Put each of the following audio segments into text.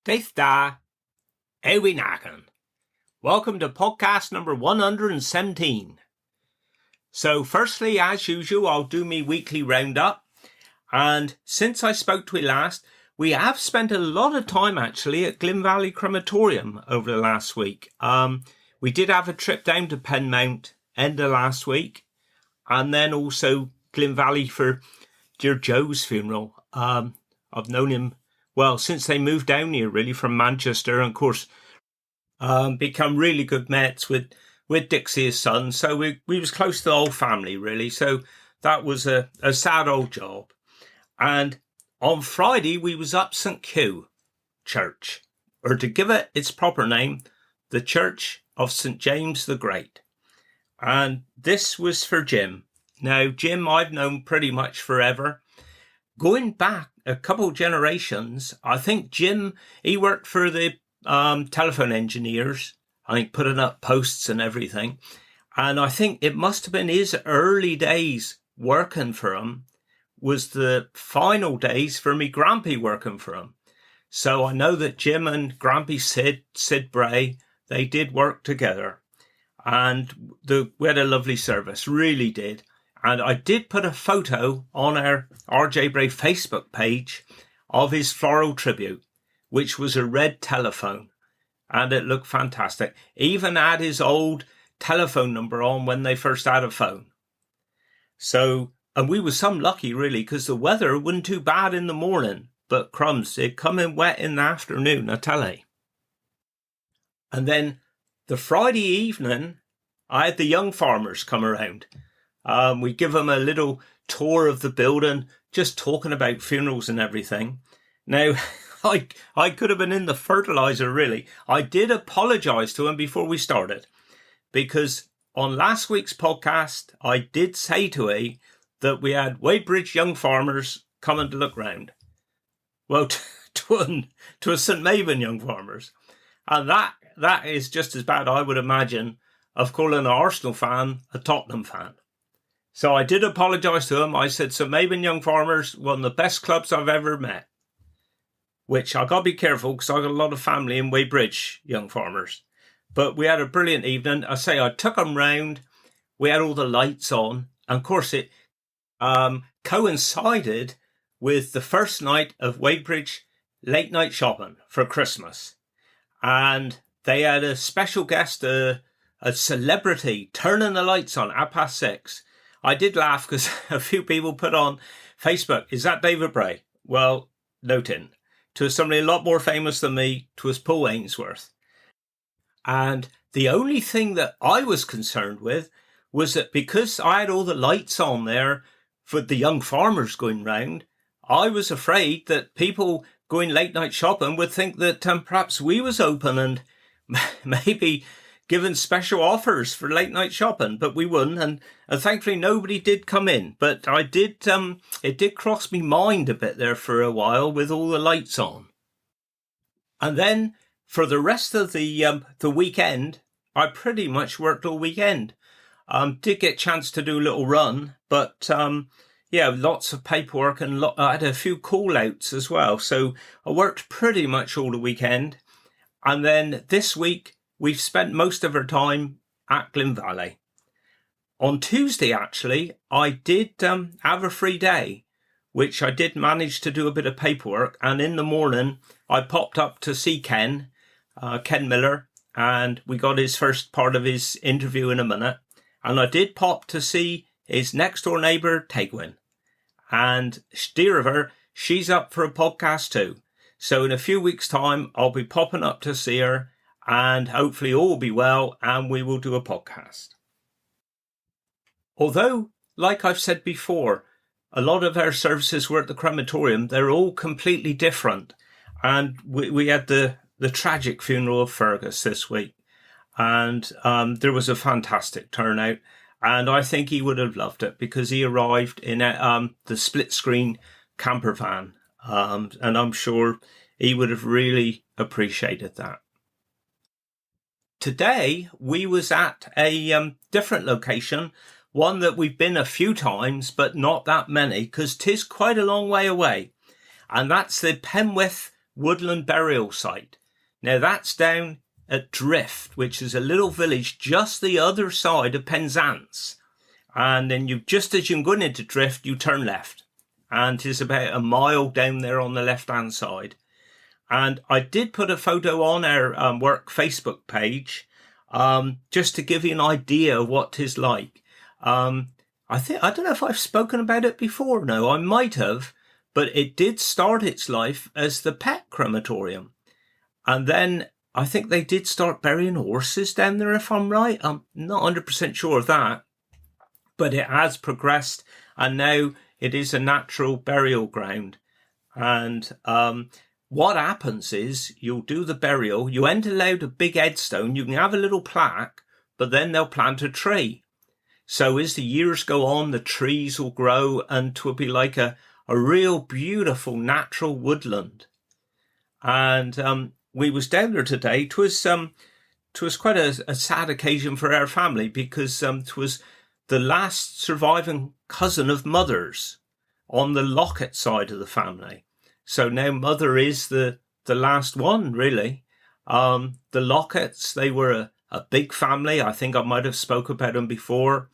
Daith da, Ewi Nagan. Welcome to podcast number 117. So firstly, as usual, I'll do me weekly roundup. And since I spoke to you last, we have spent a lot of time actually at Glyn Valley Crematorium over the last week. We did have a trip down to Penmount end of last week, and then also Glyn Valley for dear Joe's funeral. I've known him well since they moved down here, really, from Manchester, and of course become really good mates with Dixie, his son. So we was close to the whole family, really. So that was a sad old job. And on Friday, we was up St. Q Church, or to give it its proper name, the Church of St. James the Great. And this was for Jim. Now, Jim, I've known pretty much forever. Going back a couple generations, I think Jim, he worked for the telephone engineers, I think putting up posts and everything. And I think it must have been his early days working for him was the final days for me Grampy working for him. So I know that Jim and Grampy Sid Bray, they did work together. And we had a lovely service, really did. And I did put a photo on our RJ Bray Facebook page of his floral tribute, which was a red telephone. And it looked fantastic. Even had his old telephone number on when they first had a phone. So, and we were some lucky, really, because the weather wasn't too bad in the morning. But crumbs, it come in wet in the afternoon, I tell you. And then the Friday evening, I had the young farmers come around. We give them a little tour of the building, just talking about funerals and everything. Now, I could have been in the fertilizer, really. I did apologise to him before we started, because on last week's podcast, I did say to him that we had Wadebridge young farmers coming to look round. Well, to a St. Mabon young farmers. And that is just as bad, I would imagine, of calling an Arsenal fan a Tottenham fan. So I did apologise to him. I said, St. Mabon Young Farmers, one of the best clubs I've ever met. Which I got to be careful because I got a lot of family in Wadebridge Young Farmers. But we had a brilliant evening. I took them round. We had all the lights on. And of course it coincided with the first night of Wadebridge late night shopping for Christmas. And they had a special guest, a celebrity, turning the lights on at 6:30. I did laugh because a few people put on Facebook, is that David Bray? Well, no tin. 'Twas somebody a lot more famous than me. 'Twas Paul Ainsworth. And the only thing that I was concerned with was that because I had all the lights on there for the young farmers going round, I was afraid that people going late night shopping would think that perhaps we was open and maybe given special offers for late night shopping, but we wouldn't, and thankfully nobody did come in. But I did, it did cross me mind a bit there for a while with all the lights on. And then for the rest of the weekend, I pretty much worked all weekend. Did get a chance to do a little run, but lots of paperwork and I had a few call outs as well. So I worked pretty much all the weekend. And then this week, we've spent most of our time at Glyn Valley. On Tuesday, actually, I did have a free day, which I did manage to do a bit of paperwork. And in the morning, I popped up to see Ken Miller, and we got his first part of his interview in a minute. And I did pop to see his next door neighbour, Tegwin. And dear of her, she's up for a podcast too. So in a few weeks' time, I'll be popping up to see her. And hopefully all will be well and we will do a podcast. Although, like I've said before, a lot of our services were at the crematorium, they're all completely different. And we had the tragic funeral of Fergus this week. And there was a fantastic turnout. And I think he would have loved it because he arrived in the split screen camper van. And I'm sure he would have really appreciated that. Today, we was at a different location, one that we've been a few times, but not that many, because 'tis quite a long way away. And that's the Penwith woodland burial site. Now that's down at Drift, which is a little village just the other side of Penzance. And then just as you're going into Drift, you turn left. And it's about a mile down there on the left-hand side. And I did put a photo on our work Facebook page, just to give you an idea of what 'tis like. I don't know if I've spoken about it before. No, I might have, but it did start its life as the pet crematorium. And then I think they did start burying horses down there, if I'm right. I'm not 100% sure of that, but it has progressed, and now it is a natural burial ground. And what happens is you'll do the burial, you ain't allowed a big headstone, you can have a little plaque, but then they'll plant a tree. So as the years go on, the trees will grow and 'twill be like a real beautiful natural woodland. And we was down there today. 'Twas quite a sad occasion for our family, because 'twas the last surviving cousin of Mother's on the Lockett side of the family. So now Mother is the last one, really. The Locketts, they were a big family. I think I might have spoke about them before.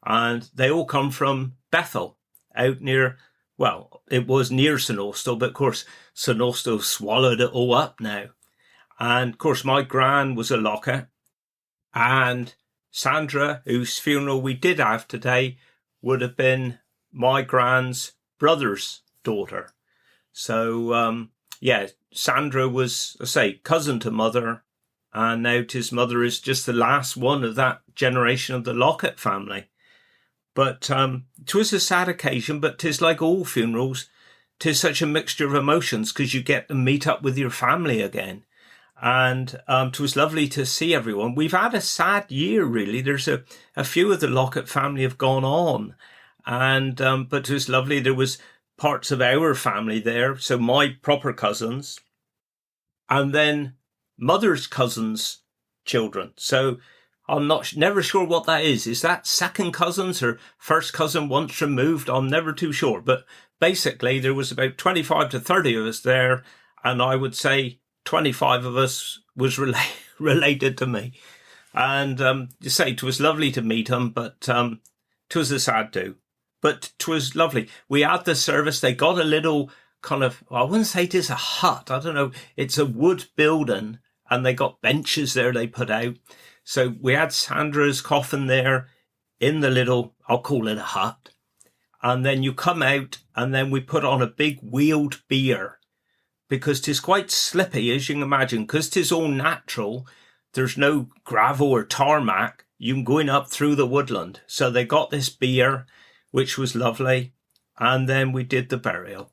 And they all come from Bethel, out near, well, it was near St Austell, but of course St Austell swallowed it all up now. And of course my gran was a Lockett. And Sandra, whose funeral we did have today, would have been my gran's brother's daughter. So, Sandra was, I say, cousin to Mother, and now 'tis Mother is just the last one of that generation of the Lockett family. But 'twas a sad occasion, but 'tis like all funerals, 'tis such a mixture of emotions, because you get to meet up with your family again. And 'twas lovely to see everyone. We've had a sad year, really. There's a few of the Lockett family have gone on, and but it was lovely. There was parts of our family there, so my proper cousins, and then Mother's cousins' children. So I'm never sure what that is. Is that second cousins or first cousin once removed? I'm never too sure. But basically, there was about 25 to 30 of us there, and I would say 25 of us was related to me. And you say it was lovely to meet them, but 'twas a sad do. But 'twas lovely. We had the service. They got a little kind of, I wouldn't say it is a hut. I don't know. It's a wood building, and they got benches there they put out. So we had Sandra's coffin there in the little, I'll call it a hut. And then you come out, and then we put on a big wheeled bier, because 'tis quite slippy, as you can imagine, because 'tis all natural. There's no gravel or tarmac. You can go in up through the woodland. So they got this bier, which was lovely. And then we did the burial.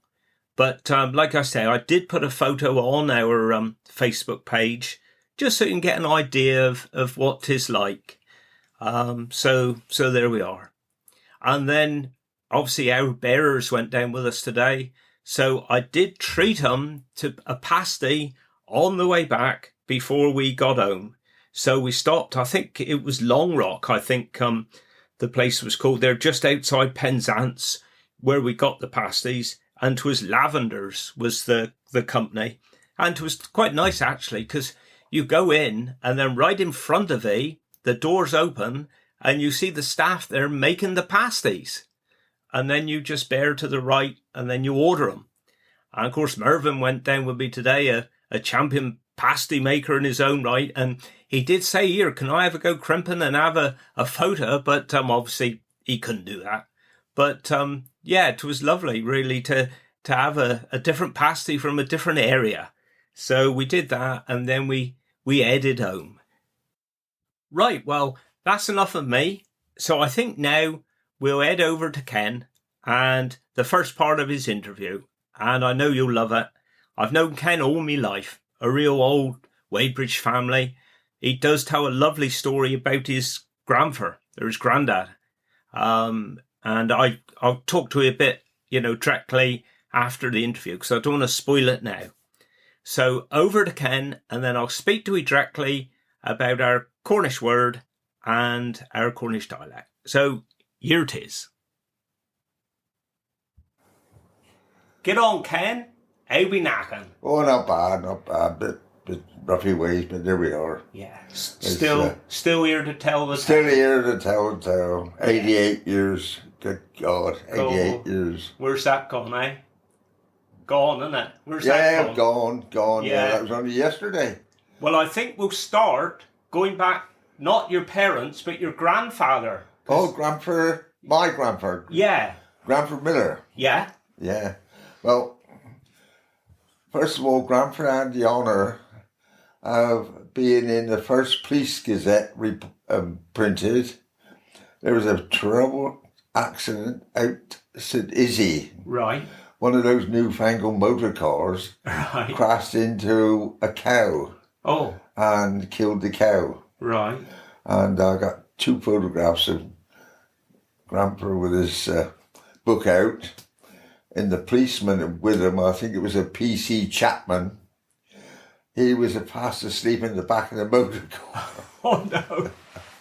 But like I say, I did put a photo on our Facebook page, just so you can get an idea of what 'tis like. So there we are. And then obviously our bearers went down with us today. So I did treat them to a pasty on the way back before we got home. So we stopped, I think it was Long Rock, I think the place was called. They're just outside Penzance, where we got the pasties. And 'twas Lavenders was the company. And 'twas quite nice, actually, because you go in, and then right in front of you, the doors open, and you see the staff there making the pasties. And then you just bear to the right, and then you order them. And of course, Mervyn went down with me today, a champion pasty maker in his own right. And he did say, here, can I have a go crimping and have a photo? But obviously he couldn't do that. But it was lovely, really, to have a different pasty from a different area. So we did that, and then we headed home. Right, well, that's enough of me. So I think now we'll head over to Ken and the first part of his interview. And I know you'll love it. I've known Ken all my life, a real old Wadebridge family. He does tell a lovely story about his grandfather, or his granddad. And I'll talk to you a bit, directly after the interview, because I don't want to spoil it now. So over to Ken, and then I'll speak to you directly about our Cornish word and our Cornish dialect. So here it is. Get on, Ken. How we knocking? Oh, not bad. Bit roughy ways, but there we are. Yeah. Still here to tell the Still tale. here to tell the tale. 88 years. Good God, 88 years. Where's that gone, eh? Gone, isn't it? Where's that gone? Yeah, that was only yesterday. Well, I think we'll start going back, not your parents, but your grandfather. Oh, my grandfather. Yeah. Grandfather Miller. Yeah. Yeah. Well, first of all, grandfather had the honour of being in the first police gazette printed. There was a terrible accident out St. Izzy. Right. One of those newfangled motor cars crashed into a cow. Oh. And killed the cow. Right. And I got 2 photographs of Grandpa with his book out. And the policeman with him, I think it was a PC Chapman, he was fast asleep in the back of the motor car. Oh, no.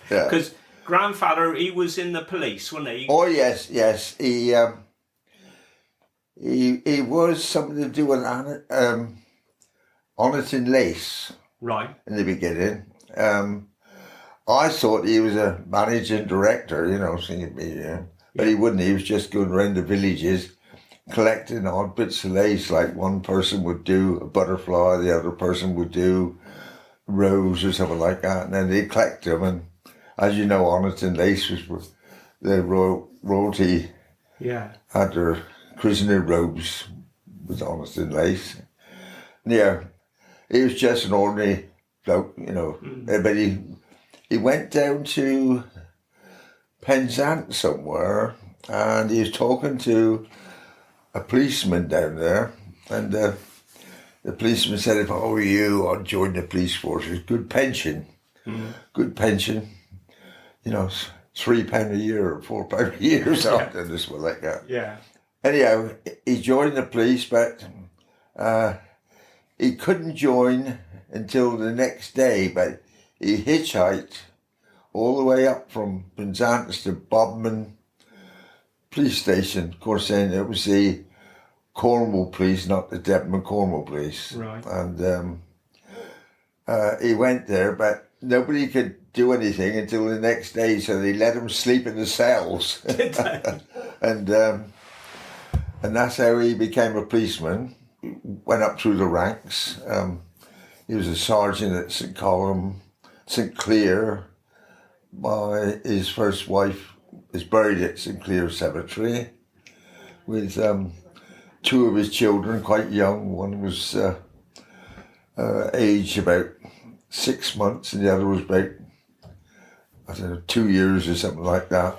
Yeah. Because grandfather, he was in the police, wasn't he? Oh, yes. He was something to do with Oniton Lace. Right. In the beginning. I thought he was a managing director, but he wouldn't. He was just going around the villages collecting odd bits of lace, like one person would do a butterfly, the other person would do a rose or something like that, and then they'd collect them. And as you know, Oniton Lace was the royalty had their prisoner robes with Oniton Lace. Yeah, he was just an ordinary bloke, but he went down to Penzance somewhere, and he was talking to a policeman down there, and the policeman said, if I were you, I'd join the police force. It's good pension. Good pension. £3 a year or £4 a year or something, this was like that. Yeah. Anyhow, he joined the police, but he couldn't join until the next day, but he hitchhiked all the way up from Penzance to Bodmin police station. Of course, then it was the Cornwall police, not the Devon Cornwall police. Right. And he went there, but nobody could do anything until the next day, so they let him sleep in the cells. Did they? And that's how he became a policeman. Went up through the ranks. He was a sergeant at St. Clair. His first wife is buried at St. Clair Cemetery with 2 of his children, quite young. One was aged about 6 months, and the other was about, 2 years or something like that.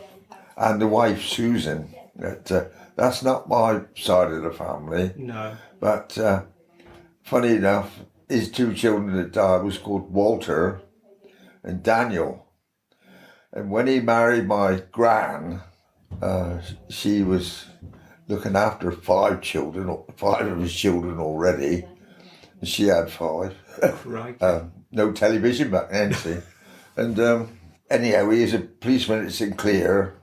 And the wife, Susan. That's not my side of the family. No. But funny enough, his 2 children that died was called Walter and Daniel. And when he married my gran, she was looking after 5 children, 5 of his children already. And she had 5. Right. No television back then, see. And anyhow, he was a policeman at St. Clair.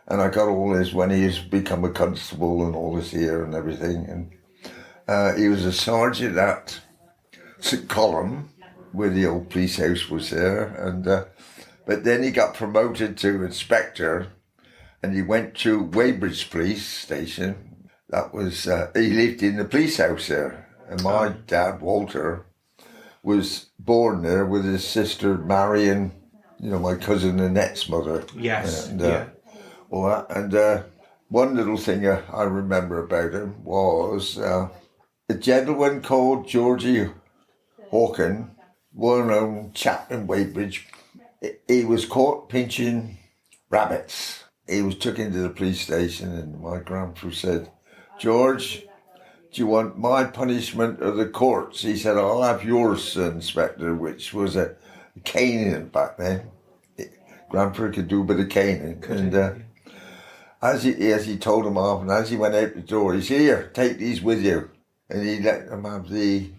And I got all this when he has become a constable and all this here and everything. And he was a sergeant at St. Column, where the old police house was there. And but then he got promoted to inspector, and he went to Weybridge Police Station. That was he lived in the police house there. And my dad, Walter, was born there with his sister Marion, my cousin Annette's mother. Yes. And, all that. And one little thing I remember about him was a gentleman called Georgie Hawken, well-known chap in Weybridge. He was caught pinching rabbits. He was took into the police station, and my grandfather said, George, do you want my punishment or the courts? He said, I'll have yours, Inspector, which was a caning back then. Grandfather could do a bit of caning. And as he told him off, and as he went out the door, he said, here, take these with you. And he let them have the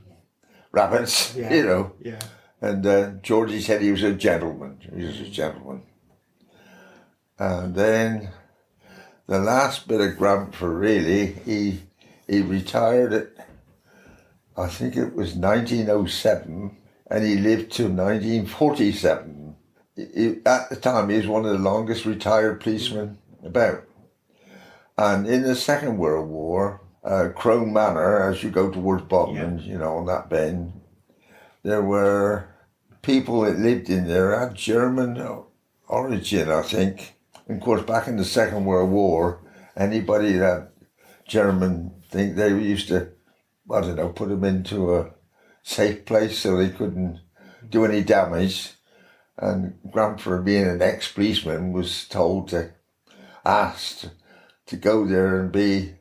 rabbits, Yeah. And Georgie said he was a gentleman. He was a gentleman. And then the last bit of grandpa, really, he retired at I think it was 1907, and he lived till 1947. At the time, he was one of the longest retired policemen about. And in the Second World War, Crone Manor, as you go towards Bodmin, on that bend, there were people that lived in there had German origin, I think. And of course, back in the Second World War, anybody that German thing, they used to, I don't know, put them into a safe place so they couldn't do any damage. And Grandfather, being an ex-policeman, was asked to go there and be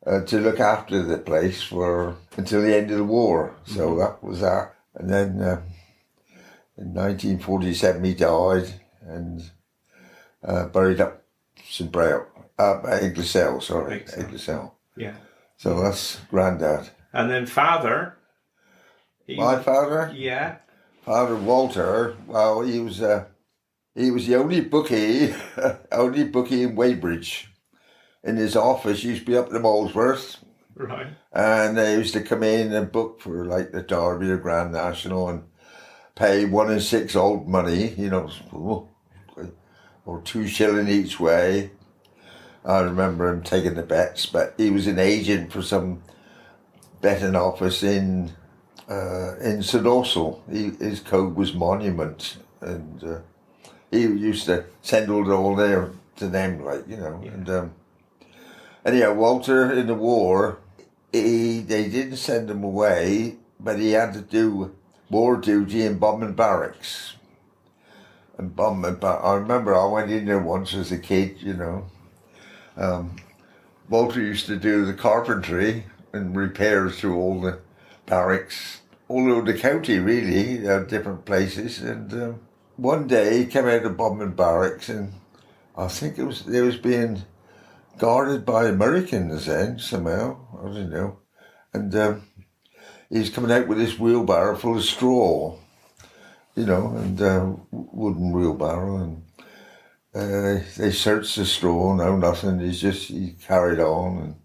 to look after the place until the end of the war. So that was that. And then in 1947 he died and buried up St. Braille, Eglisel, sorry, Eglisel. Yeah. So that's Grandad. And then father. My father? Yeah. Father Walter, well, he was the only bookie in Weybridge. In his office, he used to be up to Molesworth. Right. And they used to come in and book for like the Derby or Grand National and pay 1 6 old money, or 2 shilling each way. I remember him taking the bets, but he was an agent for some betting office in St Austell. His code was Monument, and he used to send all there to them, And anyhow, Walter in the war, they didn't send him away, but he had to do war duty in bombing barracks. And I remember I went in there once as a kid, Walter used to do the carpentry and repairs to all the barracks, all over the county really, different places. And one day he came out of bombing barracks, and I think they was being guarded by Americans then somehow, I don't know. And he was coming out with this wheelbarrow full of straw, and wooden wheelbarrow, and they searched the straw, no nothing. He carried on,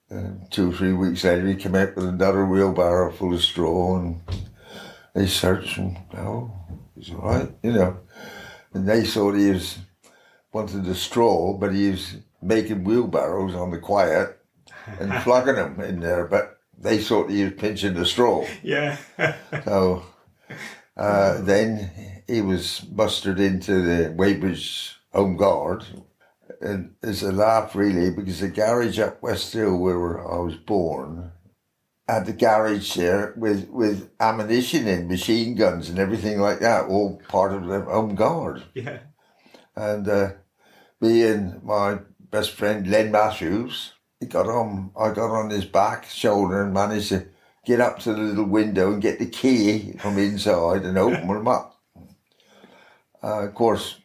and 2 or 3 weeks later he came out with another wheelbarrow full of straw, and they searched, and he's all right, And they thought he wanted the straw, but he was making wheelbarrows on the quiet and flogging them in there, but they thought he was pinching the straw. Yeah. So then he was mustered into the Weybridge Home Guard. And it's a laugh really, because the garage up West Hill where I was born had the garage there with ammunition and machine guns and everything like that, all part of the Home Guard. Yeah. And me and my best friend Len Matthews, I got on his back shoulder and managed to get up to the little window and get the key from inside and open them up. Of course,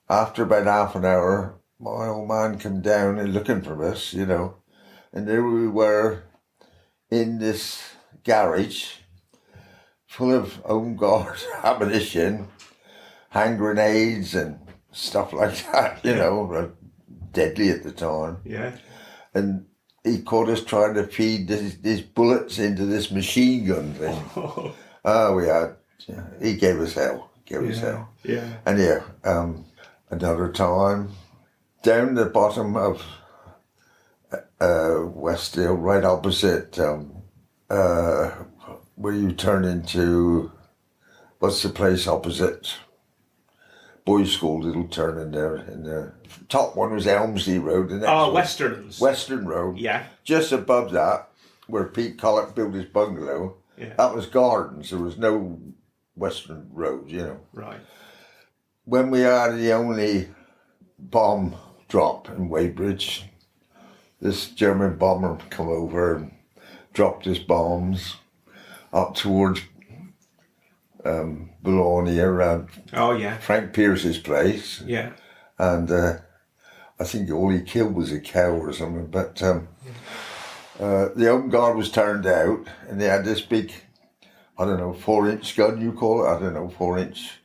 after about half an hour, my old man came down and looking for us, and there we were in this garage full of Home Guard ammunition, hand grenades and stuff like that, deadly at the time. Yeah. And he caught us trying to feed these bullets into this machine gun thing. He gave us hell. Yeah. And another time, down the bottom of West Hill, right opposite where you turn into, what's the place opposite? Boys' School, little turn in there. And the top one was Elmsley Road. Westerns. Western Road. Yeah. Just above that, where Pete Collett built his bungalow, that was gardens. There was no Western Road, Right. When we had the only bomb drop in Weybridge, this German bomber come over and dropped his bombs up towards Bologna, around Frank Pierce's place. Yeah. And I think all he killed was a cow or something. But the Home Guard was turned out, and they had this big, 4-inch gun, you call it? 4-inch.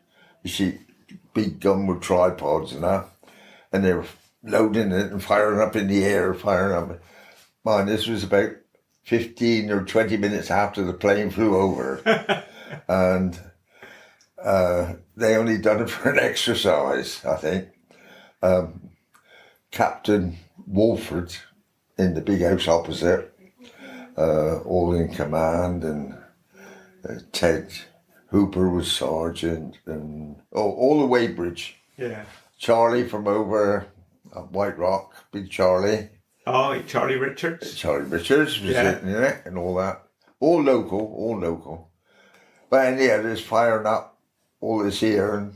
Big gun with tripods and that. And they were loading it and firing up in the air, Man, this was about 15 or 20 minutes after the plane flew over. And they only done it for an exercise, I think. Captain Wolford in the big house opposite, all in command, and Ted Hooper was sergeant, and all the Weybridge. Yeah. Charlie from over at White Rock, Big Charlie. Oh, Charlie Richards. Charlie Richards was in it and all that. All local. But anyhow, there's firing up all this here, and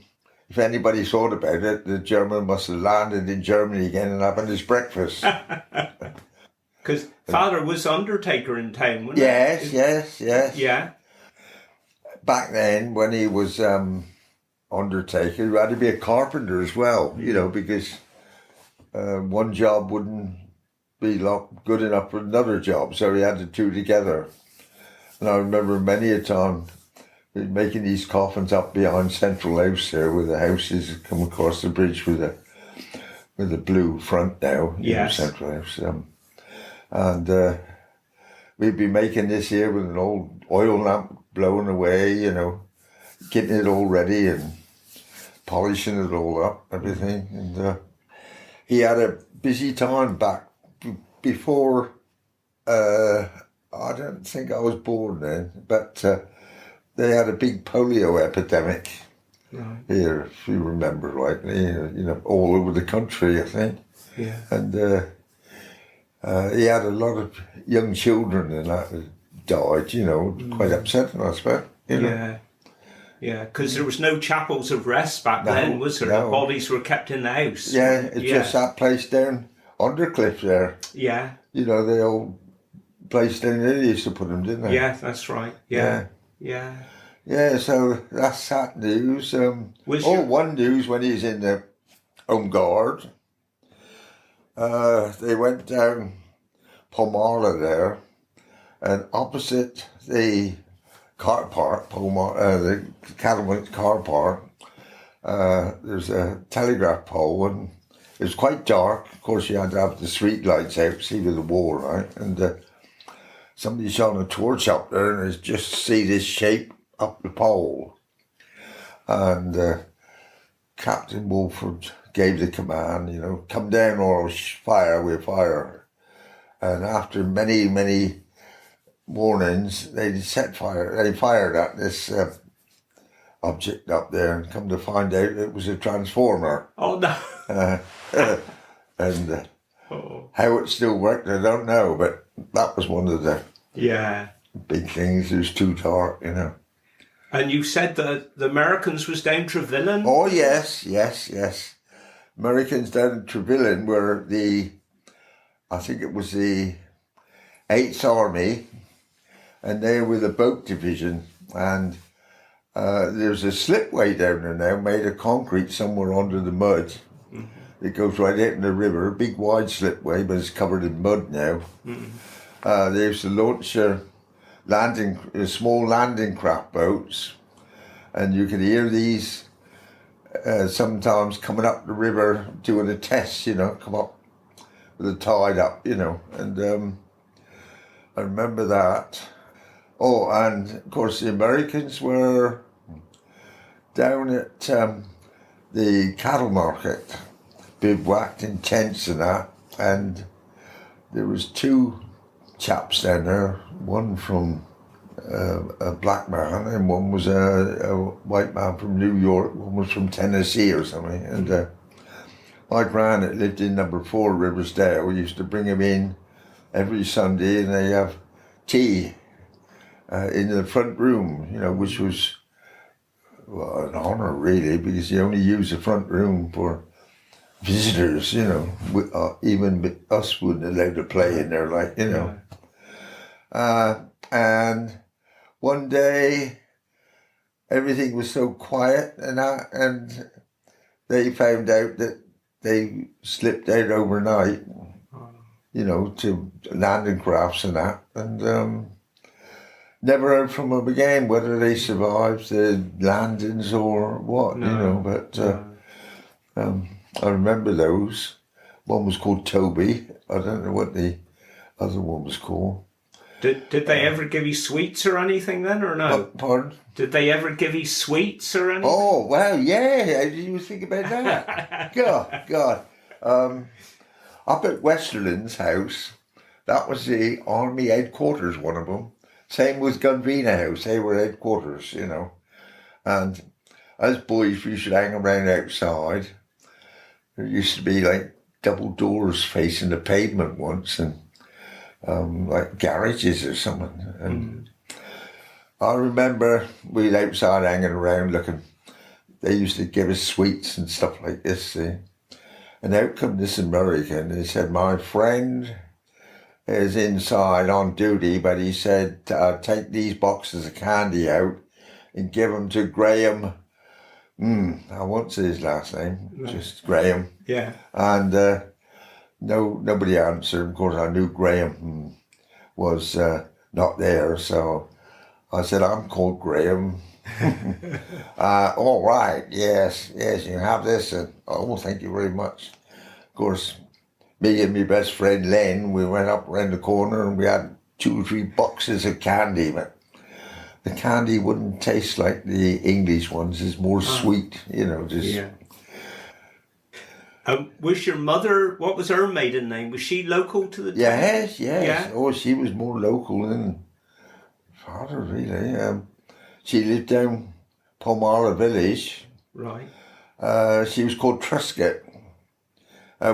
if anybody thought about it, the German must have landed in Germany again and having his breakfast. Because Father was Undertaker in town, wasn't Yes. Yeah. Back then, when he was Undertaker, he had to be a carpenter as well, you know, because one job wouldn't be good enough for another job, so he had the two together. And I remember many a time making these coffins up behind Central House there, where the houses come across the bridge with a blue front now. Yes. Central House. And we'd be making this here with an old oil lamp blowing away, you know, getting it all ready and polishing it all up, everything. And he had a busy time back before, I don't think I was born then, but they had a big polio epidemic here, if you remember rightly, you know, all over the country, I think. Yeah. And he had a lot of young children and that died, you know, quite upsetting, I suppose. You know? Yeah, because there was no chapels of rest back then, was there? No. The bodies were kept in the house. Yeah, it's just that place down Undercliff there. Yeah. You know, the old place down there, they used to put them, didn't they? Yeah, that's right. Yeah. Yeah, so that's that news. One news when he was in the Home Guard, they went down Palmara there, and opposite the car park, the Cattleman's car park, there's a telegraph pole, and it was quite dark. Of course, you had to have the street lights out, see with the wall, right? And somebody shone a torch up there, and just see this shape up the pole. And Captain Wolford gave the command, you know, come down or I'll fire, we'll fire. And after many, many warnings, they fired at this object up there, and come to find out it was a transformer. Oh, no. And how it still worked, I don't know, but that was one of the big things. It was too dark, you know. And you said that the Americans was down Trevelyan? Oh, yes. Americans down in Trevelyan were I think it was the 8th Army, and they were the boat division, and there's a slipway down there now made of concrete somewhere under the mud. Mm-hmm. It goes right out in the river, a big wide slipway, but it's covered in mud now. Mm-hmm. They used to launch small landing craft boats, and you could hear these sometimes coming up the river doing a test, you know, come up with the tide up, you know, and I remember that. Oh, and of course the Americans were down at the cattle market, bivouacked in tents and that, and there was 2 chaps down there, one from a black man and one was a white man from New York, one was from Tennessee or something. And my gran that lived in number 4 Riversdale used to bring him in every Sunday, and they have tea in the front room, you know, which was an honour really, because you only use the front room for visitors, you know. Even us wouldn't allow to play in there, like, you know. And one day everything was so quiet, and they found out that they slipped out overnight, you know, to landing crafts and that, and never heard from them again whether they survived the landings or what, you know. But I remember those. One was called Toby. I don't know what the other one was called. Did they ever give you sweets or anything then, or no? Pardon? Did they ever give you sweets or anything? Oh, well, yeah. How did you think about that? God. Up at Westerland's house, that was the army headquarters, one of them. Same with Gunvina House. They were headquarters, you know. And as boys, we used to hang around outside. There used to be like double doors facing the pavement once, and like garages or something. And I remember we'd outside hanging around looking. They used to give us sweets and stuff like this. See? And out come this American. He said, "My friend is inside on duty, but he said, take these boxes of candy out and give them to Graham." I won't say his last name, just Graham. Yeah. And nobody answered. Of course, I knew Graham was not there, so I said, "I'm called Graham." All right, yes, you can have this. And, "Oh, thank you very much." Of course, me and my best friend Len, we went up around the corner and we had 2 or 3 boxes of candy, but the candy wouldn't taste like the English ones. It's more sweet, you know, just... Yeah. Was your mother, what was her maiden name? Was she local to the town? Yes. Yeah. Oh, she was more local than father, really. She lived down Palmyra Village. Right. She was called Truscott.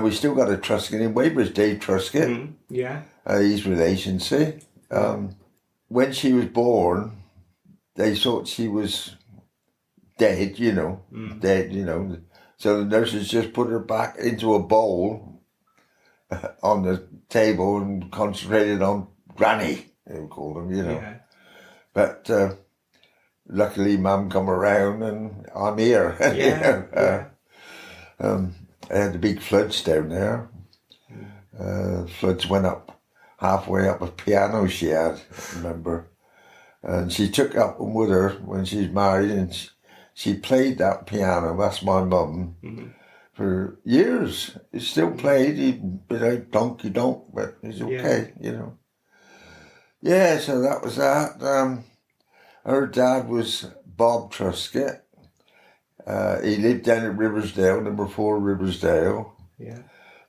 We still got a Truscott in Weybridge, Dave Truscott. Yeah. His relation, see. When she was born, they thought she was dead, you know. So the nurses just put her back into a bowl on the table and concentrated on Granny, they would call them, you know. Yeah. But luckily Mum come around and I'm here. Yeah. I had the big floods down there. Floods went up halfway up a piano she had, I remember. And she took up with her when she was married, and she played that piano, that's my mum, for years. It still played, even without donkey donk, but it's okay, you know. Yeah, so that was that. Her dad was Bob Truscott. He lived down at Riversdale, number 4 Riversdale. Yeah.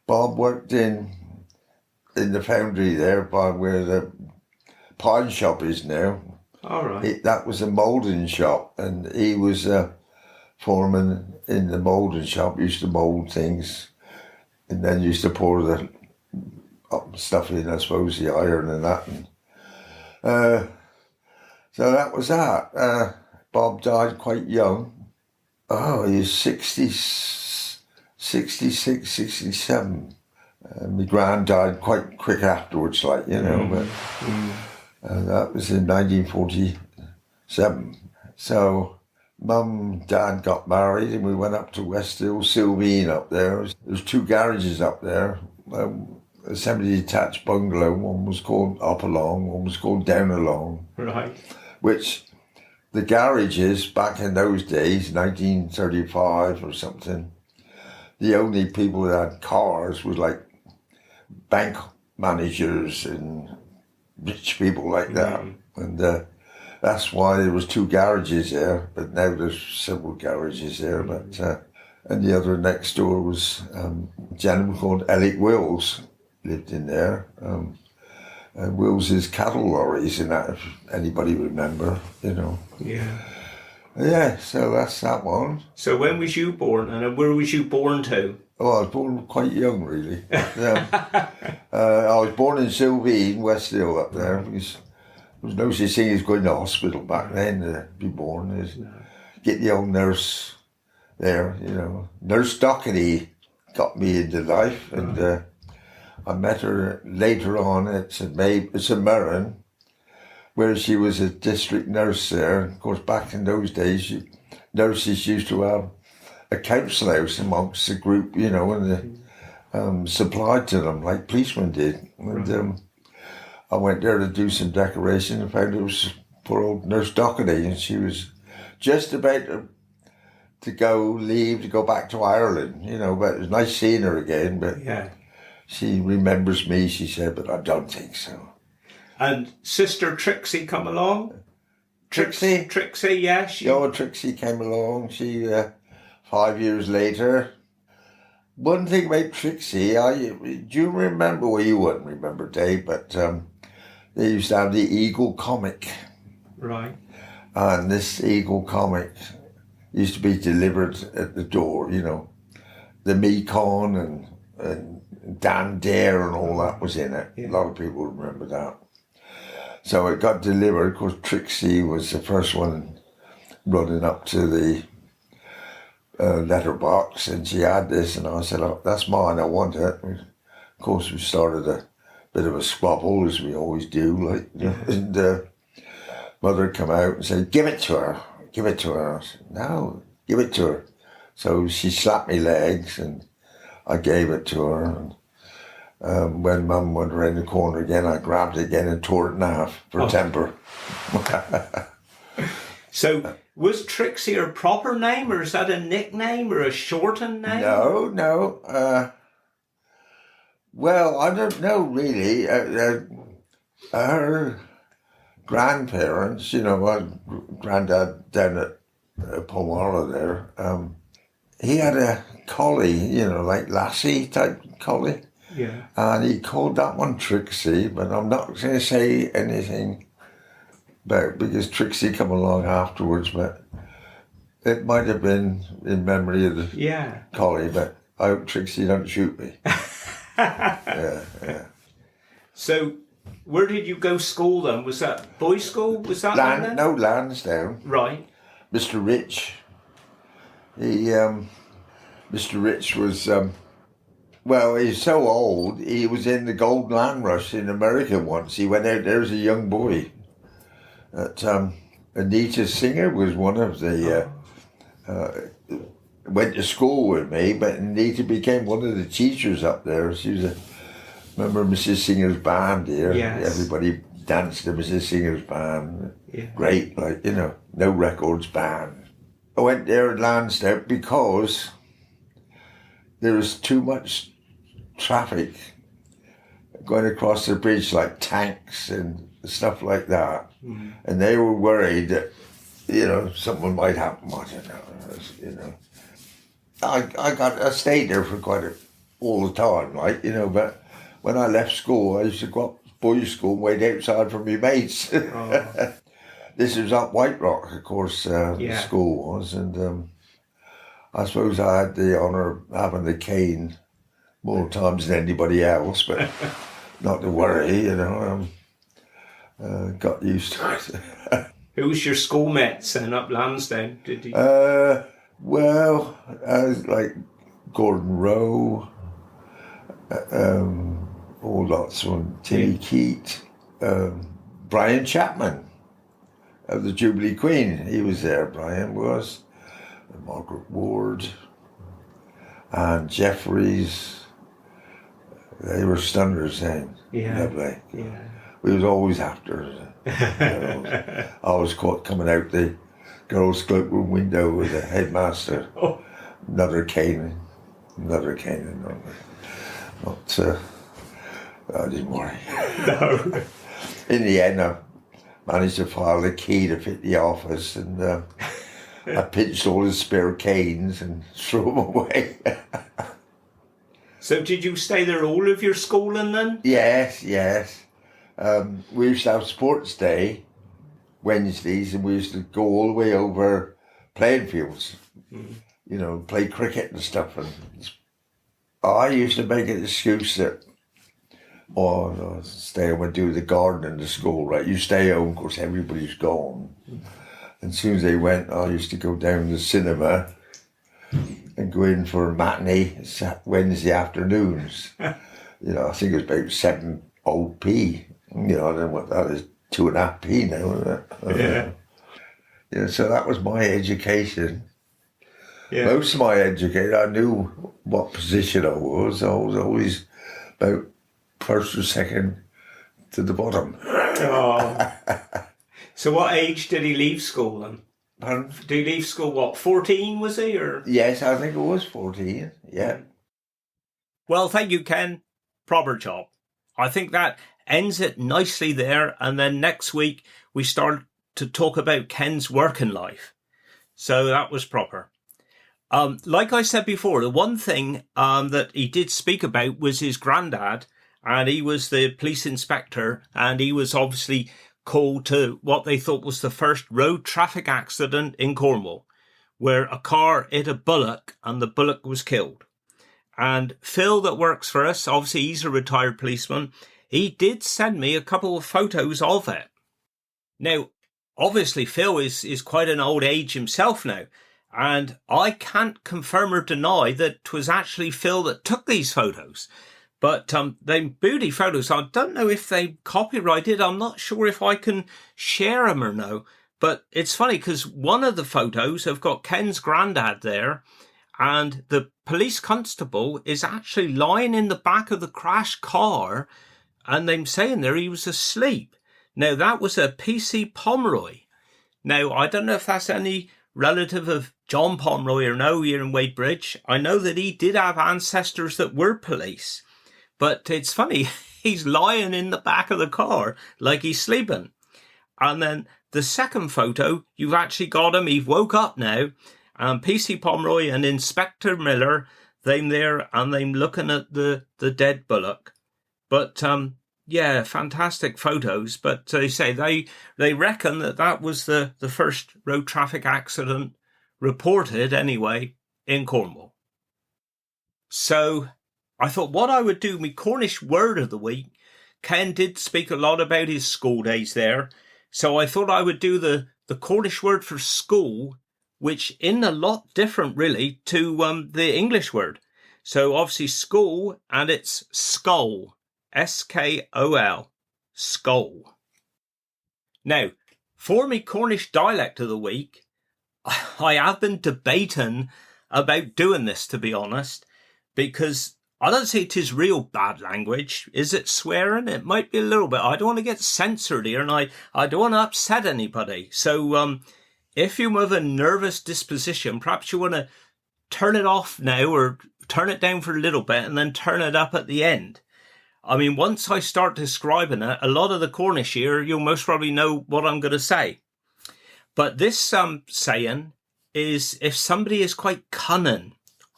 Bob worked in the foundry there by where the pawn shop is now. All right. That was a moulding shop, and he was a foreman in the moulding shop. Used to mould things, and then used to pour the stuff in, I suppose, the iron and that. And, so that was that. Bob died quite young. Oh, he was 66, 67. My grand died quite quick afterwards, like, you know, but that was in 1947. So Mum, Dad got married and we went up to Westhill, Sylvine up there. There's 2 garages up there. A semi-detached bungalow. One was called Up Along, one was called Down Along. Right. Which the garages back in those days, 1935 or something, the only people that had cars was like bank managers and rich people like that. And that's why there was 2 garages there, but now there's several garages there. But and the other next door was a gentleman called Alec Wills lived in there. And Wills's cattle lorries and that, if anybody remember, you know. Yeah. Yeah, so that's that one. So when was you born, and where was you born to? Oh, I was born quite young, really. I was born in Sylvine, Westhill up there. There was no such thing as going to hospital back then to be born. Get the old nurse there, you know. Nurse Doherty got me into life, and I met her later on at St Mirren, where she was a district nurse there. Of course, back in those days, nurses used to have a council house amongst the group, you know, and they supplied to them like policemen did. And I went there to do some decoration and found it was poor old Nurse Doherty, and she was just about to leave to go back to Ireland, you know, but it was nice seeing her again, but... Yeah. She remembers me, she said, but I don't think so. And Sister Trixie come along? Trixie? Trixie, yeah. Trixie came along. She, 5 years later. One thing about Trixie, do you remember, well, you wouldn't remember, Dave, but they used to have the Eagle comic. Right. And this Eagle comic used to be delivered at the door, The Mekon and Dan Dare and all that was in it. Yeah. A lot of people remember that. So it got delivered. Of course, Trixie was the first one running up to the letterbox, and she had this, and I said, "Oh, that's mine. I want it." Of course, we started a bit of a squabble, as we always do, and mother come out and said, "Give it to her. Give it to her." I said, "No, give it to her." So she slapped me legs, and I gave it to her. And when Mum went around the corner again, I grabbed it again and tore it in half for temper. So, was Trixie her proper name, or is that a nickname or a shortened name? No. Well, I don't know really. Her grandparents, my granddad down at Palmyra there, he had a collie, like Lassie type collie. Yeah. And he called that one Trixie, but I'm not going to say anything about, because Trixie come along afterwards, but it might have been in memory of the collie, but I hope Trixie don't shoot me. Yeah. So, where did you go school then? Was that boys' school? Was that then? No, Lansdowne. Right. Mr. Rich. Mr. Rich was, he's so old, he was in the gold land rush in America once. He went out there as a young boy. Anita Singer was one of the, went to school with me, but Anita became one of the teachers up there. She was remember Mrs. Singer's band here? Yes. Everybody danced to Mrs. Singer's band. Yeah. Great, no records band. I went there at Lansdowne because there was too much traffic going across the bridge, like tanks and stuff like that. Mm. And they were worried that, something might happen. I don't know, I stayed there for all the time, but when I left school, I used to go up to boys' school and wait outside for my mates. Oh. This was up White Rock, of course, the school was, and I suppose I had the honour of having the cane more times than anybody else, but not to worry, got used to it. Who was your schoolmates then up Lansdowne? Did you? Like Gordon Rowe, all lots from Tilly Keat, Brian Chapman of the Jubilee Queen. He was there, Brian was. Margaret Ward and Jeffries. They were stunners then. Yeah. Lovely. Yeah. We was always after. I was caught coming out the girls' cloakroom window with the headmaster. Oh. Another cane. Not, I didn't worry. No. In the end, I managed to file the key to fit the office, and I pinched all his spare canes and threw them away. So did you stay there all of your schooling then? Yes. We used to have sports day Wednesdays, and we used to go all the way over playing fields, play cricket and stuff. And I used to make an excuse that, I'll stay home and do the garden in the school, right? You stay home, of course, everybody's gone. And as soon as they went, I used to go down to the cinema and go in for a matinee Wednesday afternoons. I think it was about 7 old p. I don't know what that is, 2.5p now, isn't it? So that was my education. Yeah. Most of my education, I knew what position I was. I was always about first or second to the bottom. Oh. So what age did he leave school then? Pardon? Did he leave school, 14 was he? Or? Yes, I think it was 14, yeah. Well, thank you, Ken. Proper job. I think that ends it nicely there. And then next week we start to talk about Ken's working life. So that was proper. Like I said before, the one thing that he did speak about was his granddad, and he was the police inspector, and he was obviously called to what they thought was the first road traffic accident in Cornwall, where a car hit a bullock and the bullock was killed. And Phil, that works for us, obviously he's a retired policeman, he did send me a couple of photos of it. Now, obviously Phil is quite an old age himself now, and I can't confirm or deny that it was actually Phil that took these photos. But they booty photos, I don't know if they copyrighted. I'm not sure if I can share them or no. But it's funny because one of the photos have got Ken's granddad there, and the police constable is actually lying in the back of the crashed car, and they're saying there he was asleep. Now, that was a P.C. Pomeroy. Now, I don't know if that's any relative of John Pomeroy or no here in Wadebridge. I know that he did have ancestors that were police. But it's funny, he's lying in the back of the car like he's sleeping. And then the second photo, you've actually got him, he woke up now. P.C. Pomeroy and Inspector Miller, they're there and they're looking at the dead bullock. But yeah, fantastic photos. But they say they reckon that was the first road traffic accident reported anyway in Cornwall. So I thought what I would do, my Cornish word of the week. Ken did speak a lot about his school days there. So I thought I would do the Cornish word for school, which isn't a lot different really to the English word. So obviously school, and it's skull. S-K-O-L. Skull. Now, for me Cornish dialect of the week, I have been debating about doing this, to be honest, because I don't say it is real bad language. Is it swearing? It might be a little bit. I don't want to get censored here, and I don't want to upset anybody. So if you have a nervous disposition, perhaps you want to turn it off now or turn it down for a little bit and then turn it up at the end. I mean, once I start describing it, a lot of the Cornish here, you'll most probably know what I'm going to say. But this saying is if somebody is quite cunning,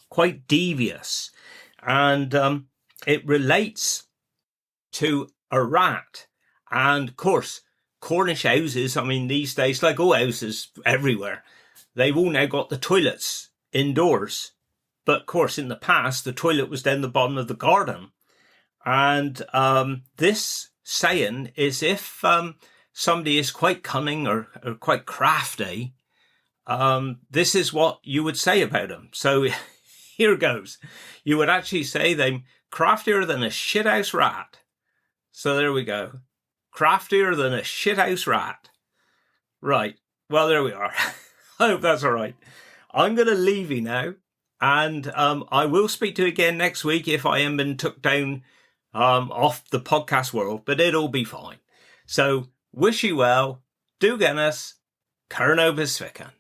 quite devious, and it relates to a rat. And of course, Cornish houses, I mean, these days, like all houses everywhere, they've all now got the toilets indoors. But of course, in the past, the toilet was down the bottom of the garden. And this saying is if somebody is quite cunning or quite crafty, this is what you would say about them. So here goes. You would actually say they're craftier than a shithouse rat. So there we go. Craftier than a shithouse rat. Right. Well, there we are. I hope that's all right. I'm going to leave you now. And I will speak to you again next week if I am been took down off the podcast world. But it'll be fine. So wish you well. Do Guinness. Curno Pacifican.